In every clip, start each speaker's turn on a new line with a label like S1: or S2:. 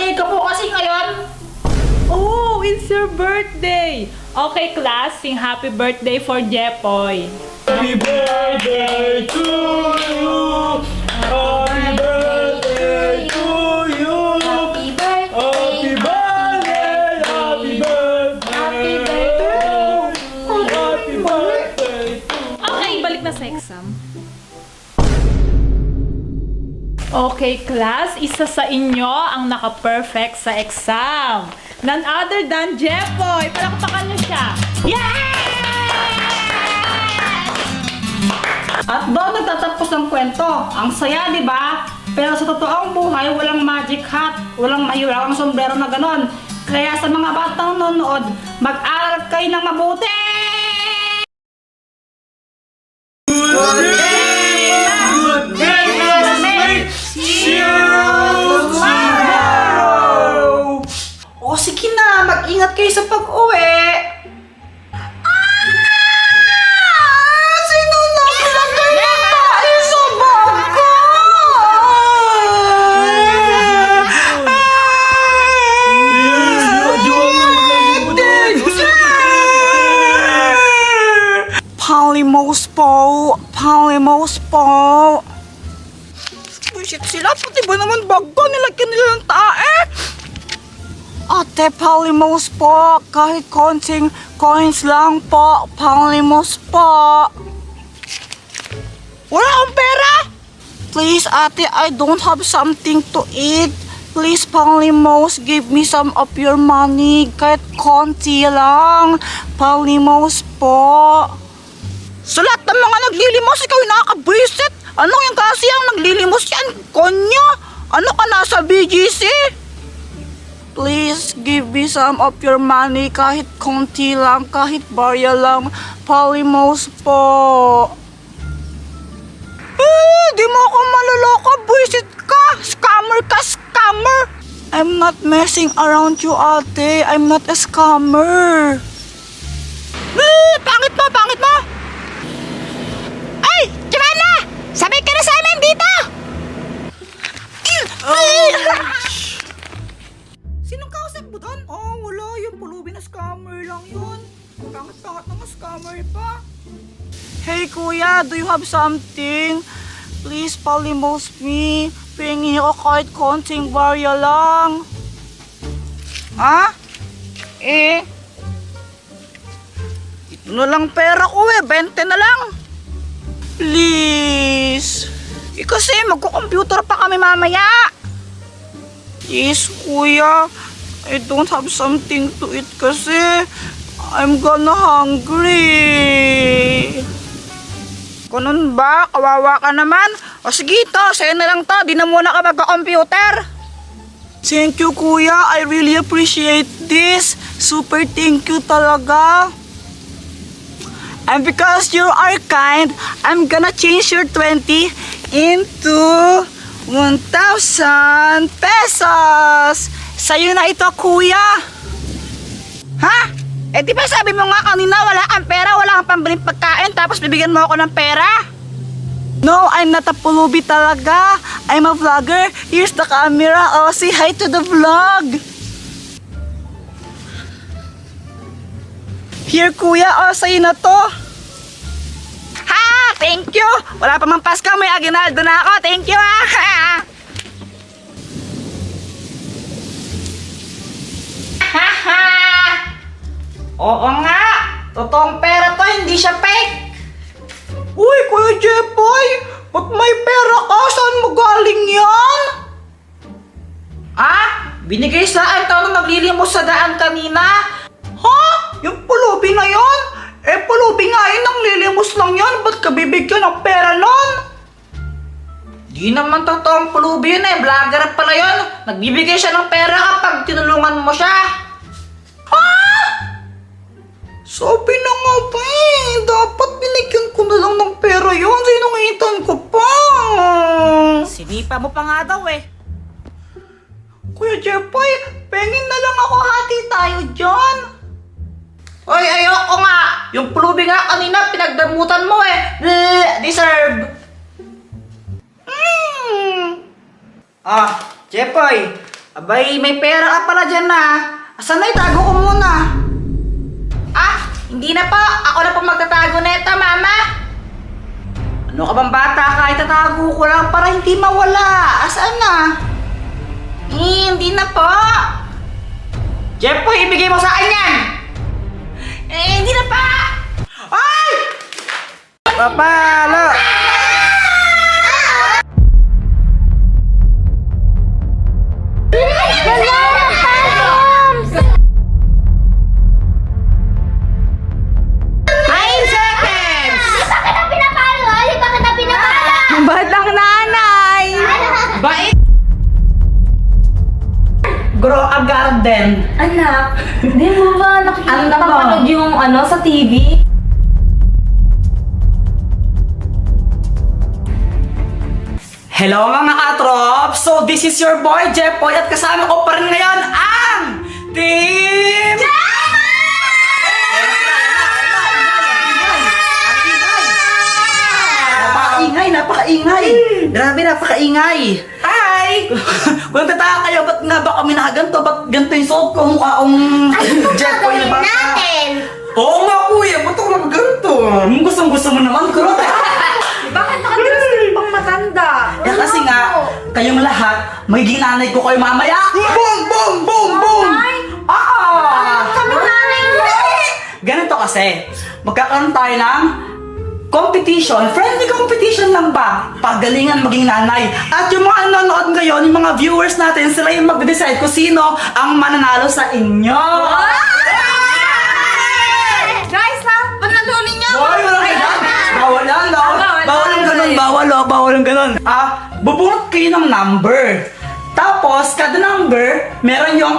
S1: birthday ko po kasi ngayon.
S2: Oh, it's your birthday! Okay, class, sing happy birthday for Jepoy.
S3: Happy birthday to you. Happy birthday to you.
S1: Happy birthday.
S3: Happy birthday. Happy birthday. Happy birthday.
S2: Okay, balik na sa exam. Okay, class, isa sa inyo ang naka-perfect sa exam. None other than Jepoy. Palakpakan niyo siya.
S1: At doon nagtatapos ng kwento. Ang saya, di ba? Pero sa totoong buhay, walang magic hat, walang mahiwagang sombrero na ganon. Kaya sa mga batang nanonood, mag-aral kayo ng mabuti!
S3: Good day, classmates. See you tomorrow.
S1: O sige na, mag-ingat kayo sa pag-uwi! Sino na nilagay na tayo sa Polymos po! Polymos po! Bullshit sila! Pati ba naman bago nilagyan nila ng tae? Ate, Polymos po! Kahit konting coins lang po! Polymos po! Wala akong pera! Please, ate, I don't have something to eat. Please, Polymos, give me some of your money. Kahit konti lang. Polymos po. Sa lahat ng mga naglilimos, ikaw yung nakakabwisit. Ano yung kasi ang naglilimos yan? Konyo? Ano ka nasa BGC? Please, give me some of your money. Kahit konti lang, kahit barya lang. Polymos po. Di mo ako maluloko. Buisit ka. Scammer ka, scammer. I'm not messing around you, ate. I'm not a scammer. Pangit mo, pangit mo. Ay, Joanna! Sabay ka na sa amin dito! Sinong kausap mo doon? Oh, wala. Yung pulubi na scammer lang yun. Pangit-pangit na scammer pa. Hey, kuya, do you have something? Please, Polymos me. Pingi ko kahit konting barya lang. Ha? Ito na lang pera ko 20 na lang. Please. Kasi magko-computer pa kami mamaya. Please, kuya. I don't have something to eat kasi I'm gonna hungry. Ganun ba? Kawawa ka naman. O sige to, sa'yo na lang to. Di na muna ka magko-computer. Thank you, kuya. I really appreciate this. Super thank you talaga. And because you are kind, I'm gonna change your 20 into 1,000 pesos. Sa'yo na ito, kuya. Ha? Di ba sabi mo nga kanina wala kang pera, wala kang pambiling pagkain, tapos bibigyan mo ako ng pera? No, I'm not a pulubi talaga. I'm a vlogger. Here's the camera. Oh, say hi to the vlog. Here, kuya. Oh, sa'yo na to. Ha! Thank you! Wala pa mang Pasko, may aginaldo na ako. Thank you, ha! Ha! Oo nga! Totoong pera to, hindi siya fake! Uy, Kuya Jepoy! Ba't may pera ka? Saan mo galing yan? Binigay sa akin to nung naglilimos sa daan kanina. Ha? Yung pulubi na yon? Pulubi nga yun, nang lilimos lang yan. Ba't ka bibigyan ng pera nun? Di naman totoong pulubi yun vlogger pala yun. Nagbibigay siya ng pera kapag tinulungan mo siya. Sabi na nga ba dapat binigyan ko na lang ng pera yun. Sinungitan ko pa. Sinipa mo pa nga daw Kuya Jepoy, pengin na lang ako, hati tayo dyan. Oy, ayoko nga. Yung pulubi nga kanina, pinagdamutan mo deserve. Jepoy, Abay, may pera ka pala dyan na. Asan na, itago ko muna. Ah, hindi na po. Ako na po magtatago nito, mama. Ano ka bang bata ka? Itatago ko lang para hindi mawala. Asaan na? Hindi na po. Jeffoy, ibigay mo sa akin yan. Hindi na pa. Ay! Papalo!
S4: Batang nanay!
S1: Bait! Grow a garden.
S4: Anak, di mo ba
S1: Ano na ba?
S4: nakikita yung sa TV?
S1: Hello mga katrop! So this is your boy Jeffoy at kasama ko pa rin ngayon ang Team... Napakaingay! Grabe, napakaingay! Hi! Kung tataka kayo, ba't nga ba kami nakaganto? Ba't ganito yung suot ko? Mukha akong Jeffoy na bata. Oo nga kuya, ba't ako nakaganto? Gusto mo naman, kurot.
S4: Bakit nakadress ka pang matanda?
S1: Eh kasi nga, kayong lahat, magiging nanay ko kayo mamaya. Boom! Boom! Boom! Boom!
S4: Kami nanay mo!
S1: Ganito kasi, magkakaroon tayo ng competition, friendly competition lang ba? Pagalingan maging nanay. At yung mga nanonood ngayon, yung mga viewers natin, sila yung magde-decide kung sino ang mananalo sa inyo.
S4: Guys ha, panalunin niyo!
S1: Bawal yan, bawal ang ganun. Bubunot kayo ng number. Tapos, kada number, meron yung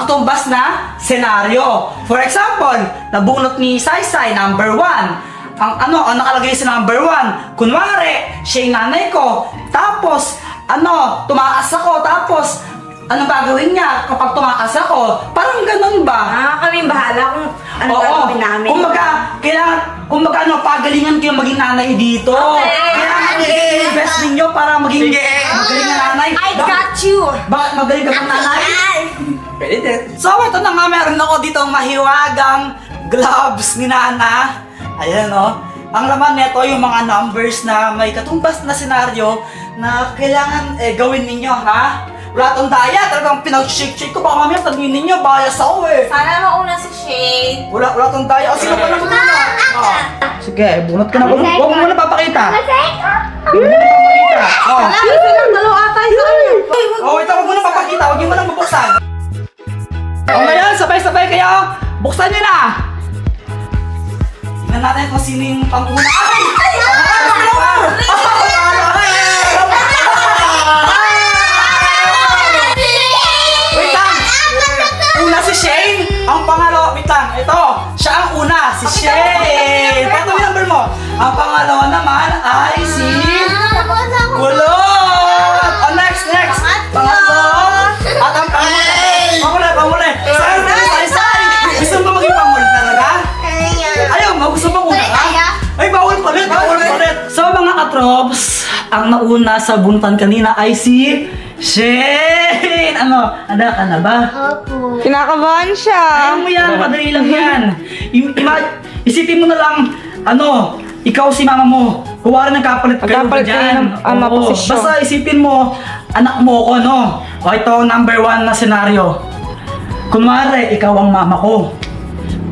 S1: katumbas na senaryo. For example, nabunot ni Saysay, number 1. Ang nakalagay sa number 1. Kunwari, siya yung nanay ko. Tapos, tumakas ako. Tapos, anong gagawin niya kapag tumakas ako? Parang ganun ba?
S4: Kami bahala kung ano
S1: Oo.
S4: gagawin namin.
S1: Kumbaga, pagalingan kayo maging nanay dito.
S4: Okay.
S1: Kailangan i-invest ninyo para maging magaling na nanay.
S4: I got you!
S1: Bakit magaling ka bang nanay? Pwede din. So, ito na nga, meron ako dito mahiwagang gloves ni Nana. Ayan, ang laman nito yung mga numbers na may katumbas na senaryo na kailangan gawin ninyo, ha? Wala tong daya, talagang pinag-shake-shake ko. Baka mamaya tanungin ninyo, bias ako eh.
S4: Sana mauna si Shane.
S1: Wala tong daya. O, sino pa naman muna? Sige, bunot ka na. Huwag mo muna papakita. Huwag mo muna papakita.
S4: Isa lang, dalawa ata sa kanya.
S1: Wait, huwag mo na papakita. Huwag mo na bubuksan. Ngayon, sabay-sabay kayo. Buksan nyo na. Tingnan natin kung sino yung pang-una. Ay! Wait lang! Una si Shane! Ang pangalawa, wait lang, ito, siya ang una, si Shane! Pato yung number mo! Ang pangalawa naman ay si... Kulot! Oh, next! Pangatlo! At ang panguli! Say! Gusto mo maging panguli talaga? Ayaw mo, gusto mo una ka? Ay, bawal palit! So mga katrops, ang nauna sa buntan kanina ay si Shane! Handa ka na ba?
S4: Kinakabahan siya.
S1: Ayaw mo yan, madali lang yan. Isipin mo na lang, ikaw si mama mo. Kuwari nagkapalit kayo
S4: Nagkapalit kayo
S1: dyan.
S4: ng
S1: Oo,
S4: posisyon.
S1: basta isipin mo, anak mo ko, O ito, number 1 na senaryo. Kunwari, ikaw ang mama ko.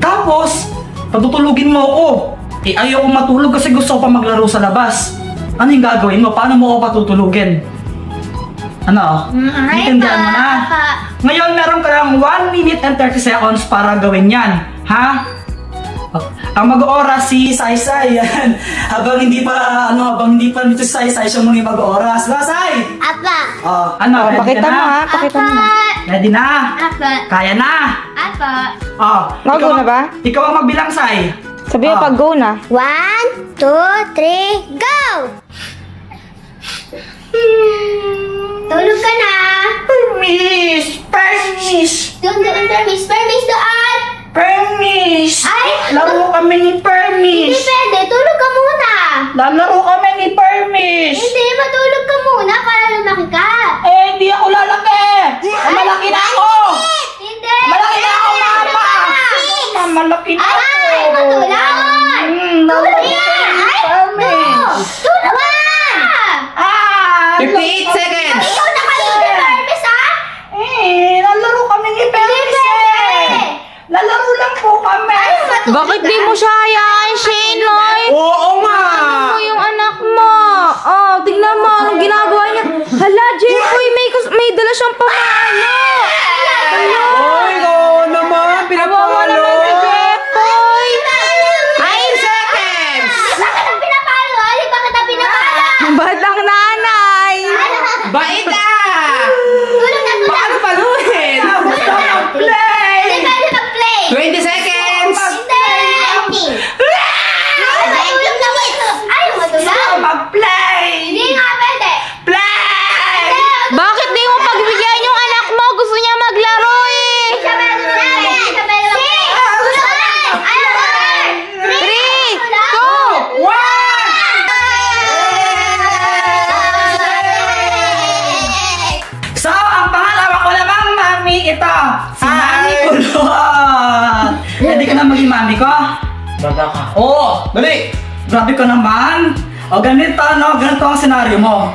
S1: Tapos, patutulugin mo ako. Ayaw ko matulog kasi gusto ko pa maglaro sa labas. Ano yung gagawin mo? Paano mo ako patutulugin? Intindihan mo na? Ngayon, meron ka lang 1 minute and 30 seconds para gawin yan. Ha? Ang mag-oras si Saysay. Yan. Habang hindi pa dito si Saysay, siya muna yung mag-oras. Saysay!
S5: Apa.
S1: Ready
S4: Pakita
S1: ka
S4: mo
S1: na?
S4: ha, pakita mo.
S1: Ready na?
S5: Apa.
S1: Kaya na?
S5: Apa.
S4: Mag-go na ba?
S1: Ikaw ang magbilang, Say.
S4: Sabi mo pag go na.
S5: 1, 2, 3, go! Tulog ka na.
S1: Permis!
S5: Doon, permis doon.
S1: Permis!
S5: Ay!
S1: Laro kami ni
S5: Hindi
S1: Permis!
S5: pwede, tulog ka muna.
S1: Lalaro kami ni Permis!
S5: Hindi, matulog ka muna para lumaki ka.
S1: Hindi ako lalaki!
S3: 58 seconds!
S5: Ikaw na kayo ni Hermes, ha?
S1: Lalaro kami ni Permis Lalaro lang po kami.
S4: Bakit di mo siya hayaan, Shane, Lloyd?
S3: Oo nga!
S4: Ano yung anak mo? Oh, tignan mo, anong ginagawa niya? Hala, Jeffoy, may dala siyang pamalo. Hala.
S3: Oy, oo naman!
S4: Kawawa
S3: Pinapalo!
S4: naman si Jeffoy.
S3: 9 seconds!
S5: Bakit ang pinapalo? Ali, bakit ang pinapalo?
S4: Batang nanay.
S3: Bait ah!
S5: Tulog na tulog.
S3: Paano paluin?
S1: Basta mag-play.
S5: Hindi pwede mag-play.
S3: 20 seconds!
S5: Hindi. Matulog na mo. Ayaw matulog?
S1: Mag-play.
S5: Hindi nga pwede.
S1: Play.
S4: Bakit di mo pagbigyan yung anak mo? Gusto niya maglaro eh.
S5: Siya meron na. Siya meron na. Tulog. Ayaw matulog.
S4: 3, 2,
S1: 1. So, ang pangalawa ko namang mami ito. Si Mami Kulot. Hindi ka na maging mami ko?
S3: Baba ka.
S1: Oo, dali. Grabe ka naman. O ganito, no? Ganito ang senaryo mo.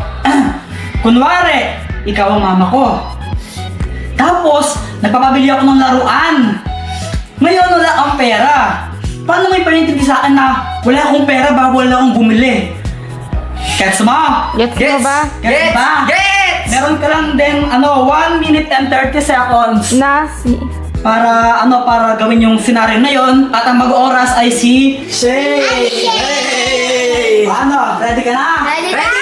S1: Kunwari, ikaw ang mama ko. Tapos, nagpapabili ako ng laruan. Ngayon, wala akong pera. Paano may panintindi sa akin na wala akong pera bago wala akong bumili? Gets mo?
S4: Gets mo ba?
S1: Gets ba?
S3: Gets!
S1: Meron ka lang din, 1 minute and 30 seconds
S4: Nasi.
S1: para gawin yung scenario na yon at ang mag-oras ay si Shay. Ano? Ready ka na?
S5: Ready na.